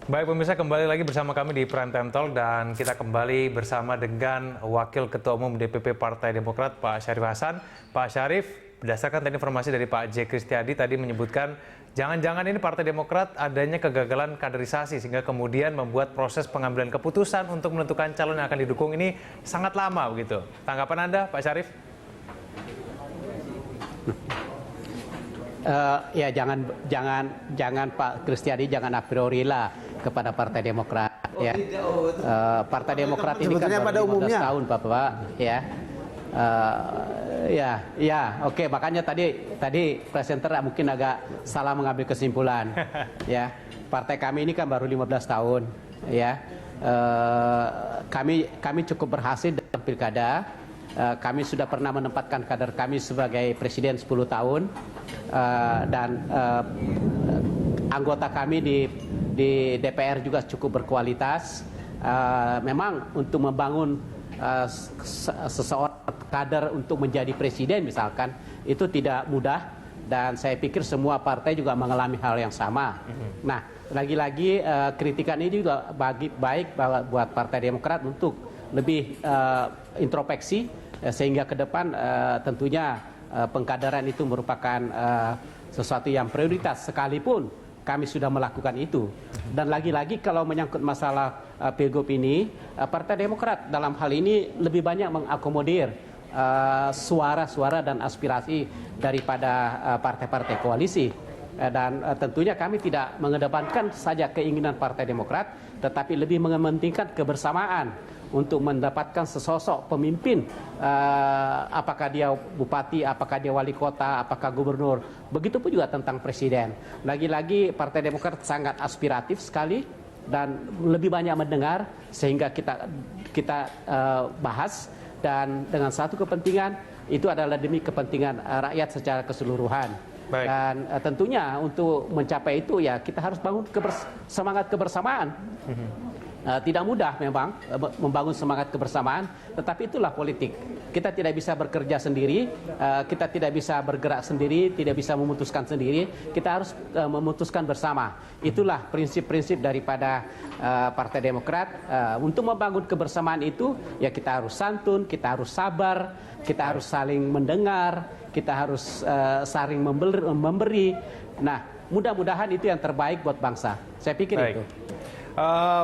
Baik pemirsa, kembali lagi bersama kami di Prime Time Talk dan kita kembali bersama dengan Wakil Ketua Umum DPP Partai Demokrat Pak Syarif Hasan. Pak Syarif, berdasarkan tadi informasi dari Pak J. Kristiadi tadi menyebutkan jangan-jangan ini Partai Demokrat adanya kegagalan kaderisasi sehingga kemudian membuat proses pengambilan keputusan untuk menentukan calon yang akan didukung ini sangat lama begitu. Tanggapan Anda Pak Syarif? Ya jangan Pak Kristiadi jangan a priori lah kepada Partai Demokrat ya. Partai Demokrat ini kan baru 15 tahun Bapak ya. Oke, makanya tadi presenter mungkin agak salah mengambil kesimpulan ya. Partai kami ini kan baru 15 tahun ya. Kami cukup berhasil dalam pilkada. Kami sudah pernah menempatkan kader kami sebagai presiden 10 tahun dan anggota kami di DPR juga cukup berkualitas. Memang untuk membangun seseorang kader untuk menjadi presiden misalkan itu tidak mudah dan saya pikir semua partai juga mengalami hal yang sama. Nah, lagi-lagi kritikan ini juga baik buat Partai Demokrat untuk lebih introspeksi sehingga ke depan tentunya pengkaderan itu merupakan sesuatu yang prioritas sekalipun kami sudah melakukan itu. Dan lagi-lagi kalau menyangkut masalah Pilgub ini, Partai Demokrat dalam hal ini lebih banyak mengakomodir suara-suara dan aspirasi daripada partai-partai koalisi. Dan tentunya kami tidak mengedepankan saja keinginan Partai Demokrat, tetapi lebih mementingkan kebersamaan untuk mendapatkan sesosok pemimpin, apakah dia bupati, apakah dia wali kota, apakah gubernur. Begitupun juga tentang presiden. Lagi-lagi Partai Demokrat sangat aspiratif sekali dan lebih banyak mendengar sehingga kita bahas dan dengan satu kepentingan itu adalah demi kepentingan rakyat secara keseluruhan. Baik. Dan tentunya untuk mencapai itu ya kita harus bangun semangat kebersamaan. Tidak mudah memang membangun semangat kebersamaan, tetapi itulah politik. Kita tidak bisa bekerja sendiri, kita tidak bisa bergerak sendiri, tidak bisa memutuskan sendiri. Kita harus memutuskan bersama. Itulah prinsip-prinsip daripada Partai Demokrat. Untuk membangun kebersamaan itu, ya kita harus santun, kita harus sabar, kita harus saling mendengar, kita harus saling memberi. Nah, mudah-mudahan itu yang terbaik buat bangsa. Saya pikir itu.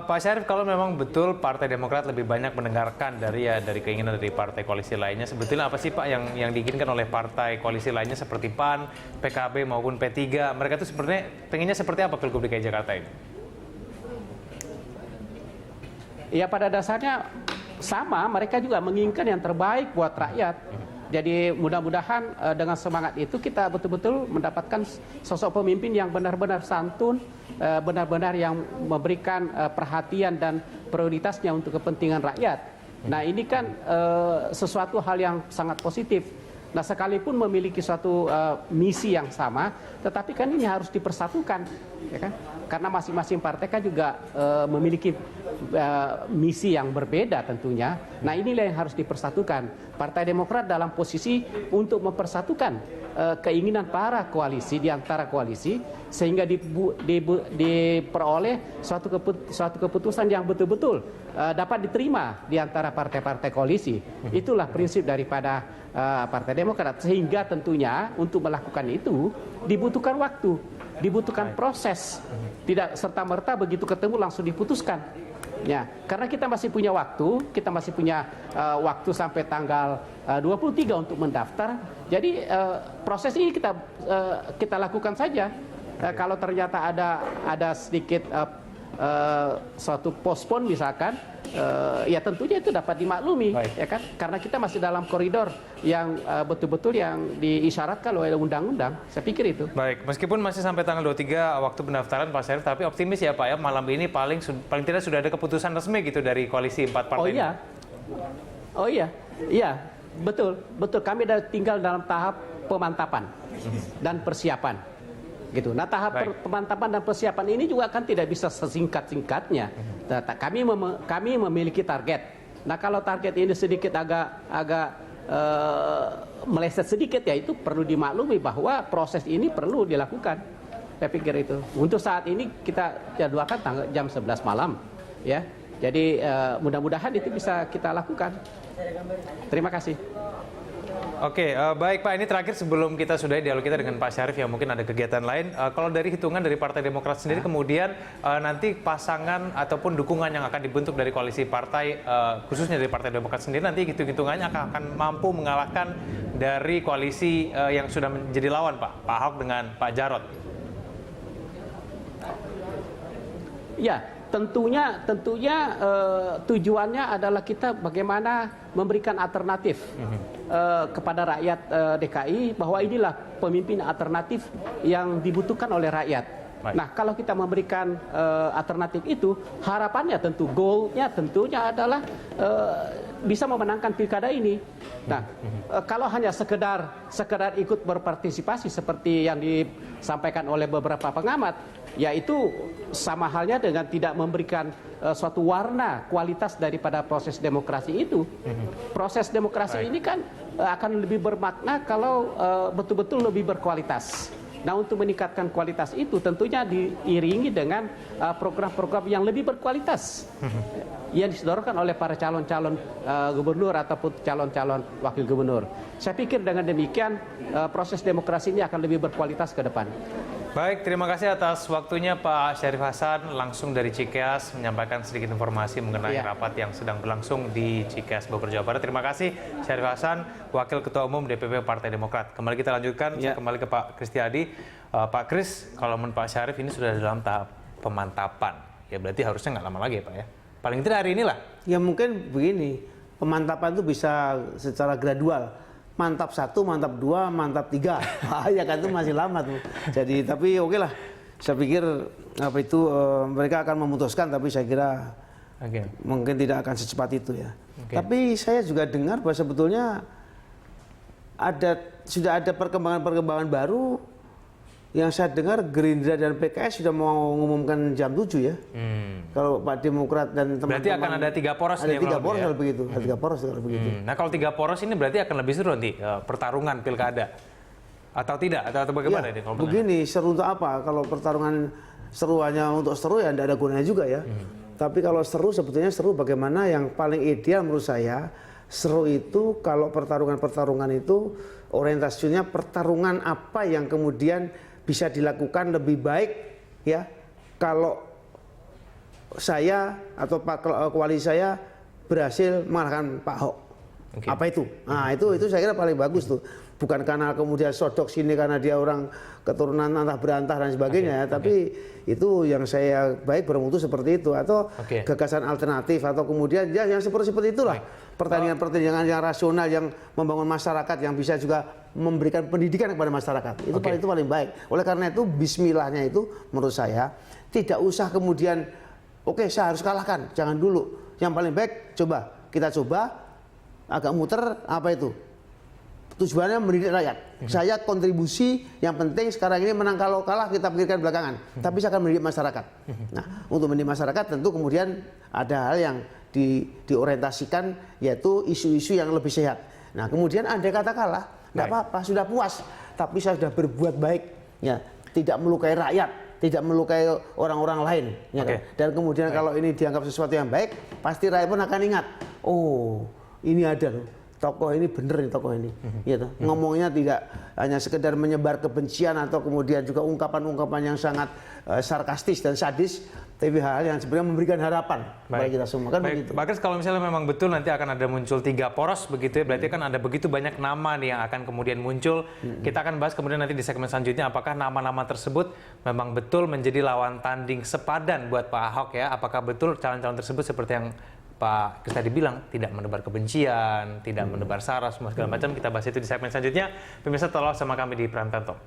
Pak Syarif, kalau memang betul Partai Demokrat lebih banyak mendengarkan dari keinginan dari partai koalisi lainnya, sebetulnya apa sih Pak yang diinginkan oleh partai koalisi lainnya seperti PAN, PKB maupun P3? Mereka itu sebenarnya pengennya seperti apa Pilgub DKI Jakarta ini? Ya pada dasarnya sama, mereka juga menginginkan yang terbaik buat rakyat. Jadi mudah-mudahan dengan semangat itu kita betul-betul mendapatkan sosok pemimpin yang benar-benar santun, benar-benar yang memberikan perhatian dan prioritasnya untuk kepentingan rakyat. Nah ini kan sesuatu hal yang sangat positif. Nah sekalipun memiliki suatu misi yang sama, tetapi kan ini harus dipersatukan, ya kan? Karena masing-masing partai kan juga memiliki misi yang berbeda tentunya. Nah inilah yang harus dipersatukan. Partai Demokrat dalam posisi untuk mempersatukan keinginan para koalisi di antara koalisi sehingga diperoleh suatu keputusan yang betul-betul dapat diterima di antara partai-partai koalisi. Itulah prinsip daripada Partai Demokrat, sehingga tentunya untuk melakukan itu dibutuhkan waktu, dibutuhkan proses, tidak serta-merta begitu ketemu langsung diputuskan. Ya, karena kita masih punya waktu, waktu sampai tanggal 23 untuk mendaftar. Jadi proses ini kita lakukan saja. Kalau ternyata ada sedikit suatu postpone misalkan, ya tentunya itu dapat dimaklumi. Baik. Ya kan? Karena kita masih dalam koridor yang betul-betul yang diisyaratkan oleh undang-undang. Saya pikir itu. Baik, meskipun masih sampai tanggal 23 waktu pendaftaran Pak Syarif, tapi optimis ya Pak ya, malam ini paling tidak sudah ada keputusan resmi gitu dari koalisi 4 partai. Oh iya, betul. Kami tinggal dalam tahap pemantapan dan persiapan. Gitu. Nah tahap pemantapan dan persiapan ini juga kan tidak bisa sesingkat-singkatnya. Kami memiliki target. Nah kalau target ini sedikit agak meleset sedikit ya itu perlu dimaklumi bahwa proses ini perlu dilakukan. Saya pikir itu. Untuk saat ini kita jadwalkan jam 11 malam, ya. Jadi mudah-mudahan itu bisa kita lakukan. Terima kasih. Oke, baik Pak, ini terakhir sebelum kita sudahi dialog kita dengan Pak Syarif yang mungkin ada kegiatan lain. Kalau dari hitungan dari Partai Demokrat sendiri, kemudian nanti pasangan ataupun dukungan yang akan dibentuk dari koalisi partai, khususnya dari Partai Demokrat sendiri, nanti hitung-hitungannya akan mampu mengalahkan dari koalisi yang sudah menjadi lawan Pak Ahok dengan Pak Jarot. Ya, tentunya tujuannya adalah kita bagaimana memberikan alternatif kepada rakyat DKI bahwa inilah pemimpin alternatif yang dibutuhkan oleh rakyat. Baik. Nah, kalau kita memberikan alternatif itu, harapannya tentu goalnya tentunya adalah bisa memenangkan pilkada ini. Nah, kalau hanya sekedar ikut berpartisipasi seperti yang disampaikan oleh beberapa pengamat, yaitu sama halnya dengan tidak memberikan suatu warna kualitas daripada proses demokrasi itu. Proses demokrasi ini kan akan lebih bermakna kalau betul-betul lebih berkualitas. Nah, untuk meningkatkan kualitas itu tentunya diiringi dengan program-program yang lebih berkualitas yang disodorkan oleh para calon-calon gubernur ataupun calon-calon wakil gubernur. Saya pikir dengan demikian proses demokrasi ini akan lebih berkualitas ke depan. Baik, terima kasih atas waktunya Pak Syarif Hasan langsung dari Cikeas menyampaikan sedikit informasi mengenai rapat yang sedang berlangsung di Cikeas, Bogor, Jawa Barat. Terima kasih Syarif Hasan, Wakil Ketua Umum DPP Partai Demokrat. Kembali kita lanjutkan, saya kembali ke Pak Kristiadi. Pak Kris, kalau menurut Pak Syarif ini sudah dalam tahap pemantapan, ya berarti harusnya nggak lama lagi ya Pak ya? Paling tidak hari inilah. Ya mungkin begini, pemantapan itu bisa secara gradual. Mantap 1, mantap 2, mantap 3. Ya kan itu masih lama tuh. Jadi tapi oke lah. Saya pikir apa itu mereka akan memutuskan, tapi saya kira mungkin tidak akan secepat itu ya. Tapi saya juga dengar bahwa sebetulnya sudah ada perkembangan-perkembangan baru. Yang saya dengar Gerindra dan PKS sudah mau mengumumkan jam 7 ya. Kalau Pak Demokrat dan teman-teman. Berarti akan ada 3 poros. Ada 3 poros kalau begitu. Ada 3 poros kalau begitu. Nah, kalau 3 poros ini berarti akan lebih seru nanti pertarungan pilkada. Atau tidak? Atau bagaimana ya, ini? Kalau begini, seru untuk apa? Kalau pertarungan seru hanya untuk seru ya tidak ada gunanya juga ya. Tapi kalau seru sebetulnya seru bagaimana yang paling ideal menurut saya, seru itu kalau pertarungan itu orientasinya pertarungan apa yang kemudian bisa dilakukan lebih baik ya kalau saya atau koalisi saya berhasil mengalahkan Pak Ahok. Apa itu? Nah, itu saya kira paling bagus tuh. Bukan karena kemudian sodok sini karena dia orang keturunan antah berantah dan sebagainya ya, tapi itu yang saya baik bermutu seperti itu atau gagasan alternatif atau kemudian ya yang seperti itulah. Pertandingan-pertandingan yang rasional yang membangun masyarakat yang bisa juga memberikan pendidikan kepada masyarakat. Itu paling baik. Oleh karena itu bismillahnya itu menurut saya tidak usah kemudian saya harus kalahkan, jangan dulu. Yang paling baik kita coba agak muter apa itu? Tujuannya mendidik rakyat. Saya kontribusi yang penting sekarang ini menang kalau kalah kita pikirkan belakangan. Tapi saya akan mendidik masyarakat. Nah, untuk mendidik masyarakat tentu kemudian ada hal yang diorientasikan yaitu isu-isu yang lebih sehat. Nah, kemudian andai kata kalah, tidak apa-apa, sudah puas. Tapi saya sudah berbuat baik, ya, tidak melukai rakyat, tidak melukai orang-orang lain. Ya, dan kemudian kalau ini dianggap sesuatu yang baik, pasti rakyat pun akan ingat. Oh, ini ada loh. Tokoh ini bener nih tokoh ini, gitu. Ngomongnya tidak hanya sekedar menyebar kebencian atau kemudian juga ungkapan-ungkapan yang sangat sarkastis dan sadis, tapi hal yang sebenarnya memberikan harapan kepada kita semua kan begitu. Bahkan kalau misalnya memang betul nanti akan ada muncul 3 poros begitu ya, berarti kan ada begitu banyak nama nih yang akan kemudian muncul. Kita akan bahas kemudian nanti di segmen selanjutnya apakah nama-nama tersebut memang betul menjadi lawan tanding sepadan buat Pak Ahok ya, apakah betul calon-calon tersebut seperti yang Pak Kris tadi bilang tidak menebar kebencian, tidak menebar sara, semua segala macam. Kita bahas itu di segmen selanjutnya. Pemirsa, tetaplah sama kami di Prime Time Talk.